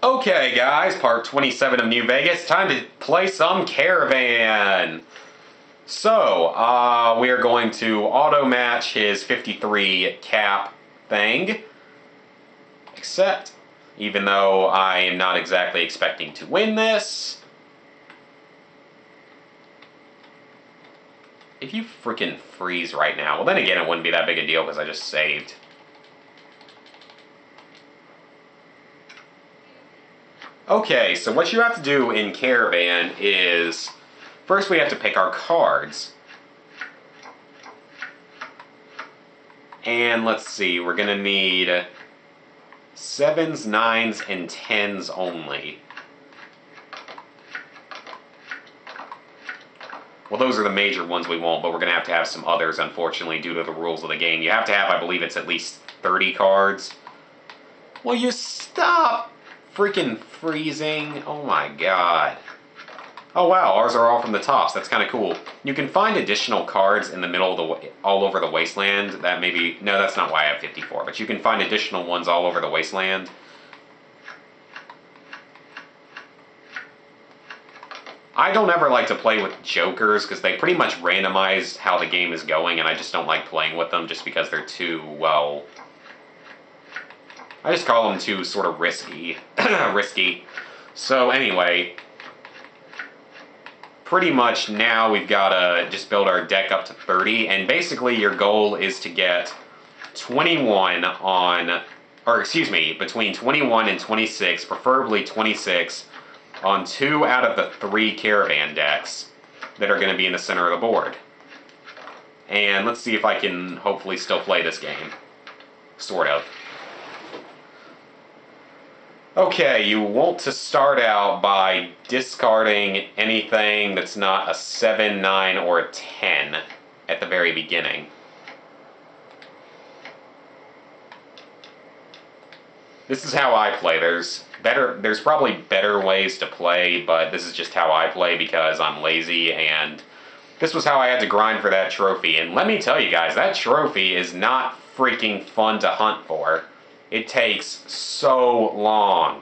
Okay guys, part 27 of New Vegas, time to play some Caravan. So, we are going to auto-match his 53 cap thing. Except, even though I am not exactly expecting to win this. If you freaking freeze right now, well then again it wouldn't be that big a deal because I just saved. Okay, so what you have to do in Caravan is, first we have to pick our cards. And let's see, we're gonna need 7s, 9s, and 10s only. Well, those are the major ones we want, but we're gonna have to have some others, unfortunately, due to the rules of the game. You have to have, I believe it's at least 30 cards. Will you stop freaking freezing? Oh my god. Oh wow, ours are all from the tops. That's kind of cool. You can find additional cards in the middle of the all over the wasteland. That maybe no, that's not why I have 54. But you can find additional ones all over the wasteland. I don't ever like to play with jokers because they pretty much randomize how the game is going, and I just don't like playing with them just because they're too, well, I just call them too sort of risky. risky. So anyway, pretty much now we've got to just build our deck up to 30, and basically your goal is to get 21 on, or excuse me, between 21 and 26, preferably 26, on 2 out of the 3 Caravan decks that are going to be in the center of the board. And let's see if I can hopefully still play this game. Sort of. Okay, you want to start out by discarding anything that's not a 7, 9, or a 10 at the very beginning. This is how I play. There's probably better ways to play, but this is just how I play because I'm lazy, and this was how I had to grind for that trophy. And let me tell you guys, that trophy is not freaking fun to hunt for. It takes so long.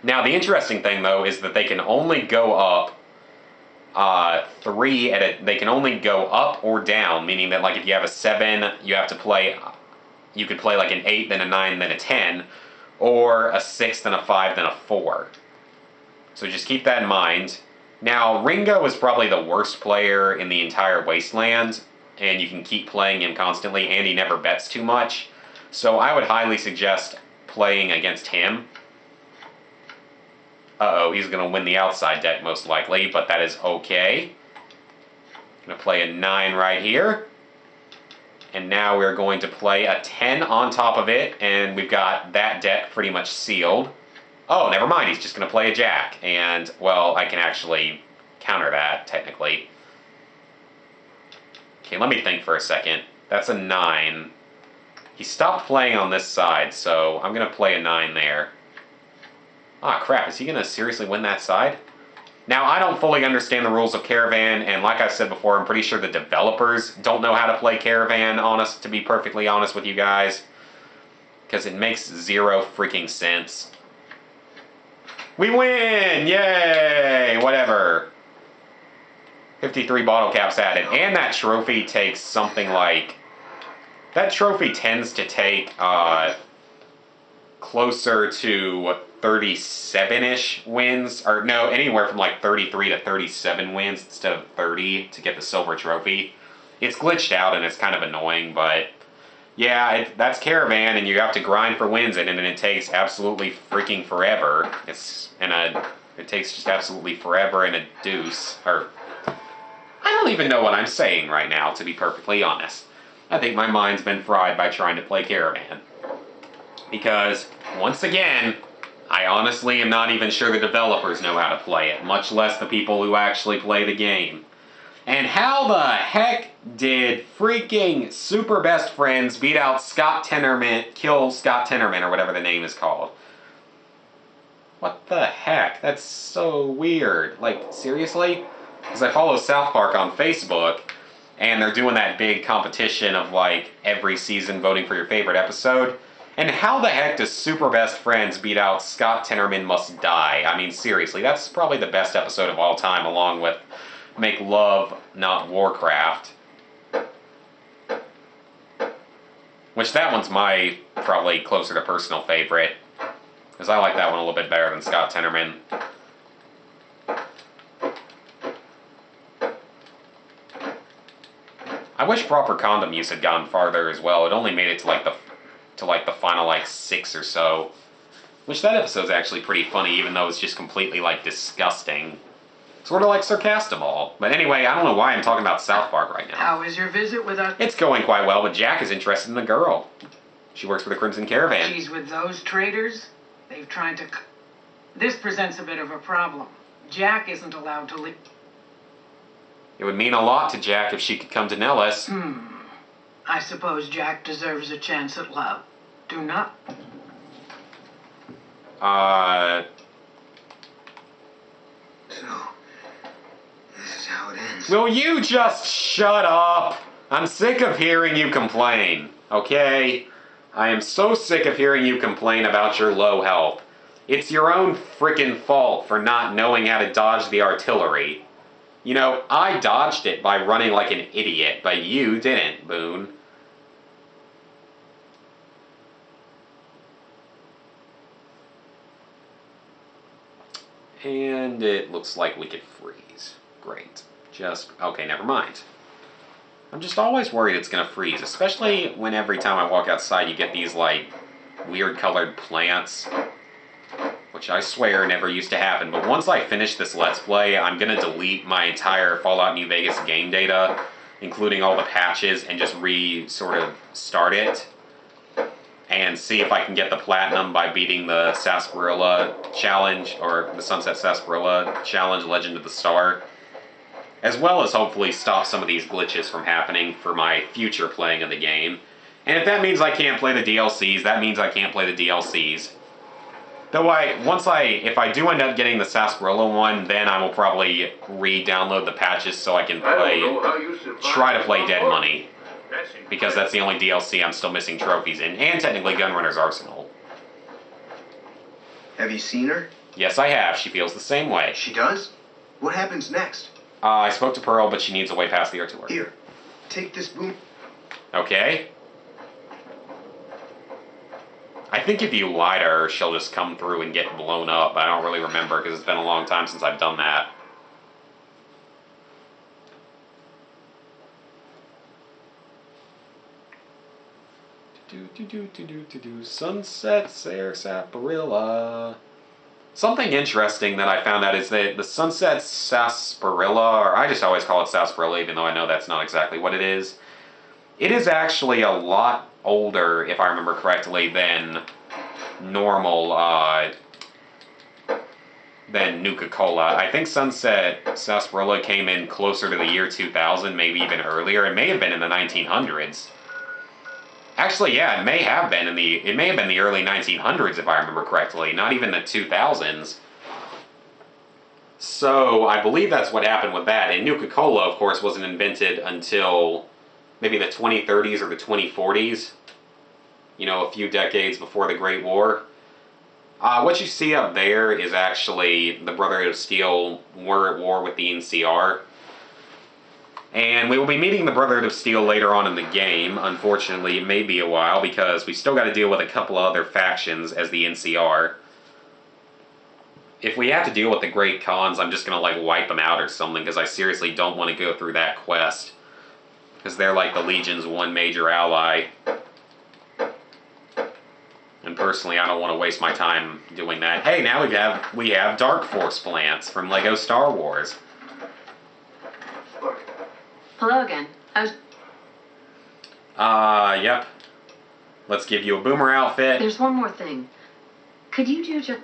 Now, the interesting thing, though, is that they can only go up 3 at a... They can only go up or down, meaning that, like, if you have a 7, you have to play... You could play, like, an 8, then a 9, then a 10, or a 6, then a 5, then a 4. So just keep that in mind. Now, Ringo is probably the worst player in the entire Wasteland, and you can keep playing him constantly, and he never bets too much. So I would highly suggest playing against him. Uh-oh, he's going to win the outside deck most likely, but that is okay. Going to play a 9 right here. And now we're going to play a 10 on top of it, and we've got that deck pretty much sealed. Oh, never mind, he's just going to play a jack. And, well, I can actually counter that, technically. Okay, let me think for a second. That's a 9. He stopped playing on this side, so I'm going to play a 9 there. Ah, crap, is he going to seriously win that side? Now, I don't fully understand the rules of Caravan, and like I said before, I'm pretty sure the developers don't know how to play Caravan, to be perfectly honest with you guys. Because it makes zero freaking sense. We win! Yay! Whatever. 53 bottle caps added. And that trophy takes something like... That trophy tends to take closer to 37-ish wins, or no, anywhere from like 33 to 37 wins instead of 30 to get the silver trophy. It's glitched out and it's kind of annoying, but yeah, that's Caravan, and you have to grind for wins in it, and it takes absolutely freaking forever. It takes just absolutely forever and a deuce, or I don't even know what I'm saying right now, to be perfectly honest. I think my mind's been fried by trying to play Caravan. Because, once again, I honestly am not even sure the developers know how to play it, much less the people who actually play the game. And how the heck did freaking Super Best Friends beat out Scott Tenorman, kill Scott Tenorman, or whatever the name is called? What the heck? That's so weird. Like, seriously? Because I follow South Park on Facebook, and they're doing that big competition of, like, every season voting for your favorite episode. And how the heck does Super Best Friends beat out Scott Tenorman Must Die? I mean, seriously, that's probably the best episode of all time, along with Make Love, Not Warcraft. Which, that one's my probably closer to personal favorite. Because I like that one a little bit better than Scott Tenorman. I wish Proper Condom Use had gone farther as well. It only made it to like the final like 6 or so. Which that episode's actually pretty funny, even though it's just completely like disgusting. Sort of like Sarcastimol. But anyway, I don't know why I'm talking about South Park right now. How is your visit with us? It's going quite well, but Jack is interested in the girl. She works for the Crimson Caravan. She's with those traitors? They've tried to... This presents a bit of a problem. Jack isn't allowed to leave. It would mean a lot to Jack if she could come to Nellis. I suppose Jack deserves a chance at love. Do not... So, this is how it ends. Will you just shut up? I'm sick of hearing you complain, okay? I am so sick of hearing you complain about your low health. It's your own frickin' fault for not knowing how to dodge the artillery. You know, I dodged it by running like an idiot, but you didn't, Boone. And it looks like we could freeze. Great. Okay, never mind. I'm just always worried it's gonna freeze, especially when every time I walk outside you get these, like, weird colored plants. Which I swear never used to happen, but once I finish this Let's Play, I'm gonna delete my entire Fallout New Vegas game data, including all the patches, and just sort of start it. And see if I can get the Platinum by beating the Sarsaparilla Challenge, or the Sunset Sarsaparilla Challenge, Legend of the Star. As well as hopefully stop some of these glitches from happening for my future playing of the game. And if that means I can't play the DLCs, that means I can't play the DLCs. Though if I do end up getting the Sarsaparilla one, then I will probably re-download the patches so I can try to play Dead Money. Because that's the only DLC I'm still missing trophies in, and technically Gunrunner's Arsenal. Have you seen her? Yes, I have. She feels the same way. She does? What happens next? I spoke to Pearl, but she needs a way past the artillery. Here, take this boom. Okay. I think if you lie to her, she'll just come through and get blown up. I don't really remember because it's been a long time since I've done that. Sunset Sarsaparilla. Something interesting that I found out is that the Sunset Sarsaparilla, or I just always call it Sarsaparilla even though I know that's not exactly what it is actually a lot older, if I remember correctly, than normal, than Nuka-Cola. I think Sunset Sarsaparilla came in closer to the year 2000, maybe even earlier. It may have been in the 1900s. Actually, yeah, it may have been the early 1900s, if I remember correctly, not even the 2000s. So, I believe that's what happened with that. And Nuka-Cola, of course, wasn't invented until maybe the 2030s or the 2040s. You know, a few decades before the Great War. What you see up there is actually the Brotherhood of Steel were at war with the NCR. And we will be meeting the Brotherhood of Steel later on in the game. Unfortunately, it may be a while because we still got to deal with a couple of other factions as the NCR. If we have to deal with the Great Khans, I'm just going to like wipe them out or something because I seriously don't want to go through that quest. Because they're like the Legion's one major ally. And personally, I don't want to waste my time doing that. Hey, now we have Dark Force plants from LEGO Star Wars. Hello again. Yep. Let's give you a boomer outfit. There's one more thing. Could you do just...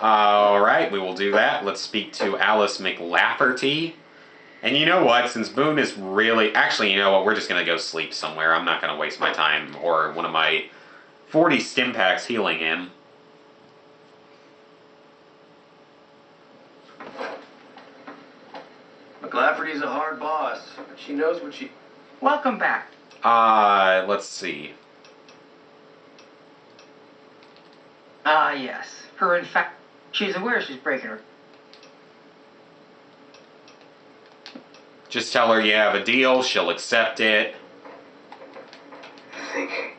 Alright, we will do that. Let's speak to Alice McLafferty. And you know what? Since Boone is really... Actually, you know what? We're just going to go sleep somewhere. I'm not going to waste my time or one of my 40 stim packs healing him. McLafferty's a hard boss, but she knows what she... Welcome back. Let's see. Ah, yes. Her, in fact, she's aware she's breaking her. Just tell her you have a deal, she'll accept it. I think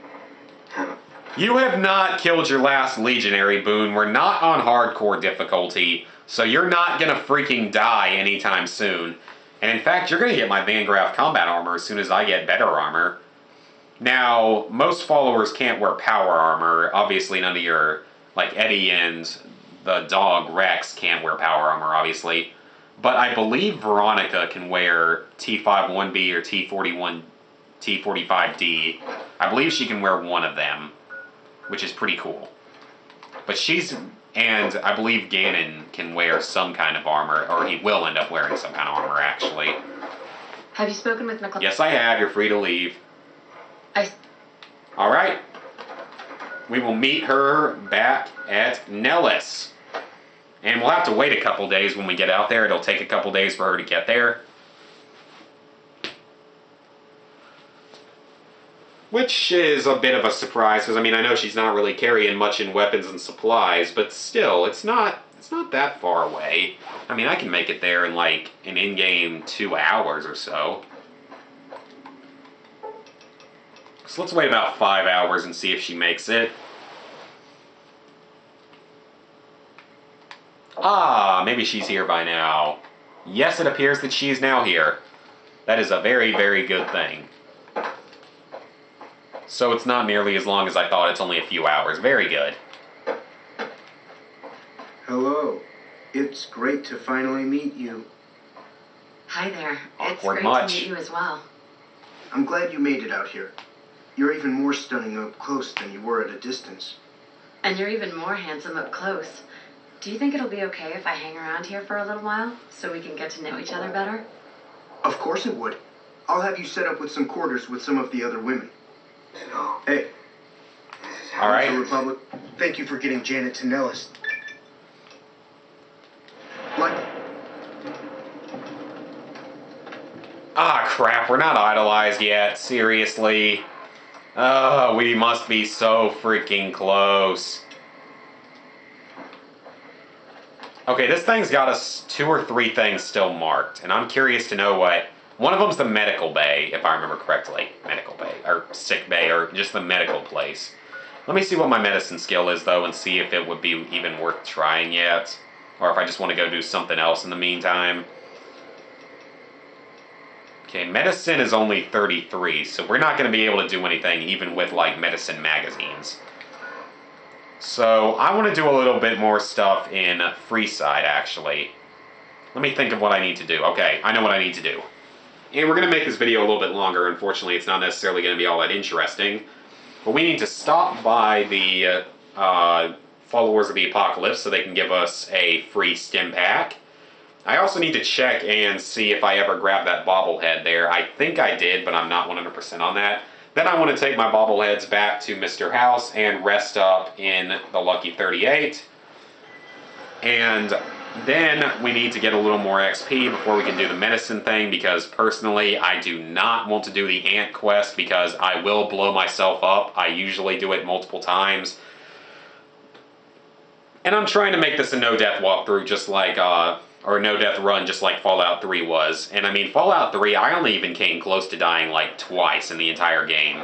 You have not killed your last legionary, Boone. We're not on hardcore difficulty, so you're not gonna freaking die anytime soon. And in fact, you're gonna get my Van Graff combat armor as soon as I get better armor. Now, most followers can't wear power armor. Obviously, none of your, like Eddie and the dog Rex can't wear power armor, obviously. But I believe Veronica can wear T51B or T45D. I believe she can wear one of them, which is pretty cool. But and I believe Ganon can wear some kind of armor, or he will end up wearing some kind of armor, actually. Have you spoken with McClellan? Yes, I have. You're free to leave. Alright. We will meet her back at Nellis. And we'll have to wait a couple days when we get out there. It'll take a couple days for her to get there. Which is a bit of a surprise, because I mean, I know she's not really carrying much in weapons and supplies, but still, it's not that far away. I mean, I can make it there in like an in-game 2 hours or so. So let's wait about 5 hours and see if she makes it. Ah, maybe she's here by now. Yes, it appears that she is now here. That is a very, very good thing. So it's not nearly as long as I thought. It's only a few hours. Very good. Hello. It's great to finally meet you. Hi there. It's Awkward great much. to meet you as well. I'm glad you made it out here. You're even more stunning up close than you were at a distance. And you're even more handsome up close. Do you think it'll be okay if I hang around here for a little while, so we can get to know each other better? Of course it would. I'll have you set up with some quarters with some of the other women. Hey. All right. Mr. Republic, thank you for getting Janet to Nellis. What? Ah, crap. We're not idolized yet. Seriously. Oh, we must be so freaking close. Okay, this thing's got us 2 or 3 things still marked, and I'm curious to know what... One of them's the medical bay, if I remember correctly. Medical bay, or sick bay, or just the medical place. Let me see what my medicine skill is, though, and see if it would be even worth trying yet. Or if I just want to go do something else in the meantime. Okay, medicine is only 33, so we're not going to be able to do anything even with, like, medicine magazines. So, I want to do a little bit more stuff in Freeside, actually. Let me think of what I need to do. Okay, I know what I need to do. And we're going to make this video a little bit longer. Unfortunately, it's not necessarily going to be all that interesting. But we need to stop by the Followers of the Apocalypse so they can give us a free stim pack. I also need to check and see if I ever grabbed that bobblehead there. I think I did, but I'm not 100% on that. Then I want to take my bobbleheads back to Mr. House and rest up in the Lucky 38. And then we need to get a little more XP before we can do the medicine thing, because personally I do not want to do the ant quest because I will blow myself up. I usually do it multiple times. And I'm trying to make this a no-death walkthrough just like, or no-death run just like Fallout 3 was. And I mean, Fallout 3, I only even came close to dying like twice in the entire game.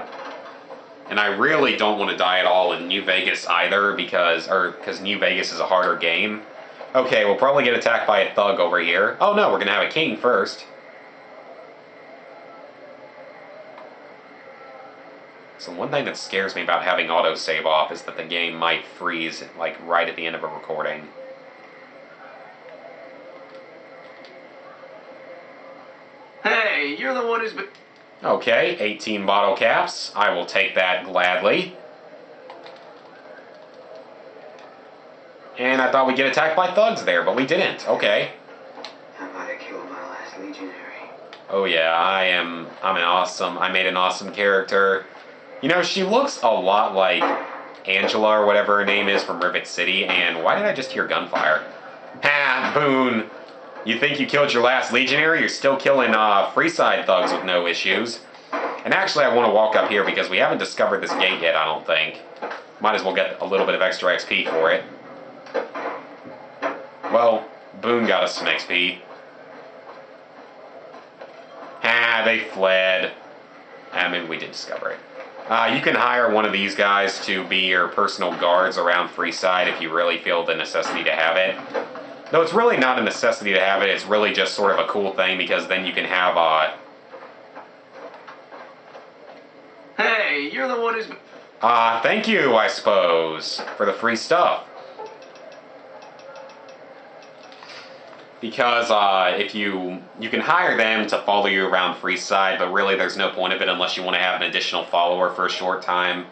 And I really don't want to die at all in New Vegas either because New Vegas is a harder game. Okay, we'll probably get attacked by a thug over here. Oh no, we're gonna have a king first. So one thing that scares me about having autosave off is that the game might freeze, like, right at the end of a recording. Hey, you're the one who's been... Okay, 18 bottle caps. I will take that gladly. And I thought we'd get attacked by thugs there, but we didn't. Okay. I might have killed my last legionary. Oh yeah, I made an awesome character. You know, she looks a lot like Angela or whatever her name is from Rivet City, and why did I just hear gunfire? Ha, Boone! You think you killed your last legionary? You're still killing Freeside thugs with no issues. And actually, I want to walk up here because we haven't discovered this gate yet, I don't think. Might as well get a little bit of extra XP for it. Well, Boone got us some XP. Ah, they fled. Ah, maybe we did discover it. You can hire one of these guys to be your personal guards around Freeside if you really feel the necessity to have it. Though it's really not a necessity to have it, it's really just sort of a cool thing because then you can have, Hey, you're the one who's... thank you, I suppose, for the free stuff. Because, if you can hire them to follow you around Freeside, but really there's no point of it unless you want to have an additional follower for a short time.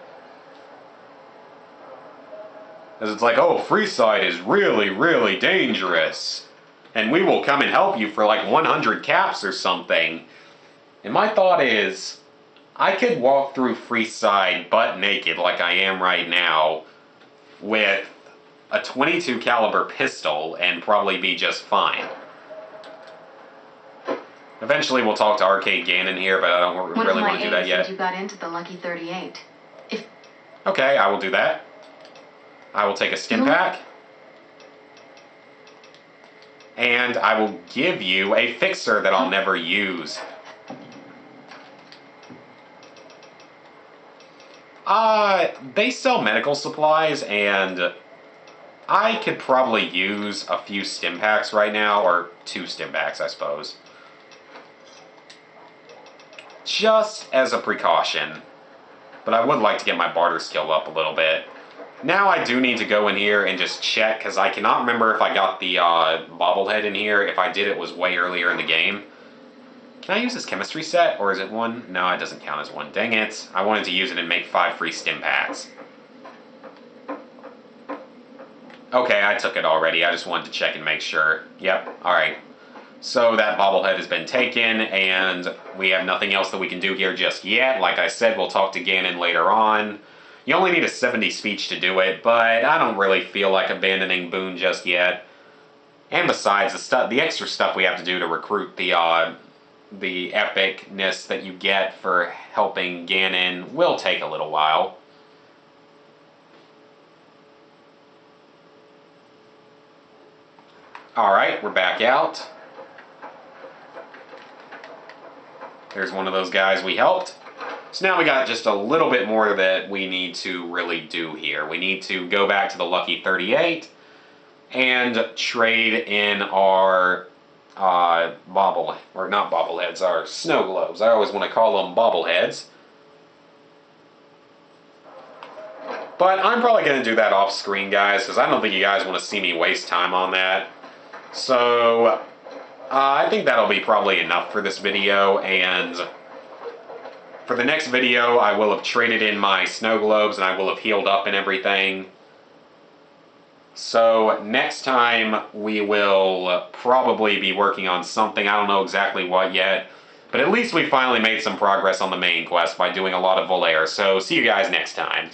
Because it's like, oh, Freeside is really, really dangerous. And we will come and help you for like 100 caps or something. And my thought is, I could walk through Freeside butt naked like I am right now with a .22 caliber pistol and probably be just fine. Eventually we'll talk to Arcade Ganon here, but I don't really want to do that yet. You got into the Lucky 38. Okay, I will do that. I will take a stim pack. And I will give you a fixer that I'll never use. They sell medical supplies, and I could probably use a few stim packs right now, or 2 stim packs, I suppose. Just as a precaution. But I would like to get my barter skill up a little bit. Now I do need to go in here and just check, because I cannot remember if I got the bobblehead in here. If I did, it was way earlier in the game. Can I use this chemistry set, or is it one? No, it doesn't count as one. Dang it. I wanted to use it and make 5 free stim packs. Okay, I took it already. I just wanted to check and make sure. Yep, alright. So that bobblehead has been taken, and we have nothing else that we can do here just yet. Like I said, we'll talk to Ganon later on. You only need a 70 speech to do it, but I don't really feel like abandoning Boone just yet. And besides, the extra stuff we have to do to recruit the epicness that you get for helping Ganon will take a little while. Alright, we're back out. There's one of those guys we helped. So now we got just a little bit more that we need to really do here. We need to go back to the Lucky 38 and trade in our not bobbleheads, our snow globes. I always want to call them bobbleheads. But I'm probably going to do that off screen, guys, because I don't think you guys want to see me waste time on that. So I think that'll be probably enough for this video, and for the next video I will have traded in my snow globes and I will have healed up and everything. So next time we will probably be working on something, I don't know exactly what yet, but at least we finally made some progress on the main quest by doing a lot of Volair, so see you guys next time.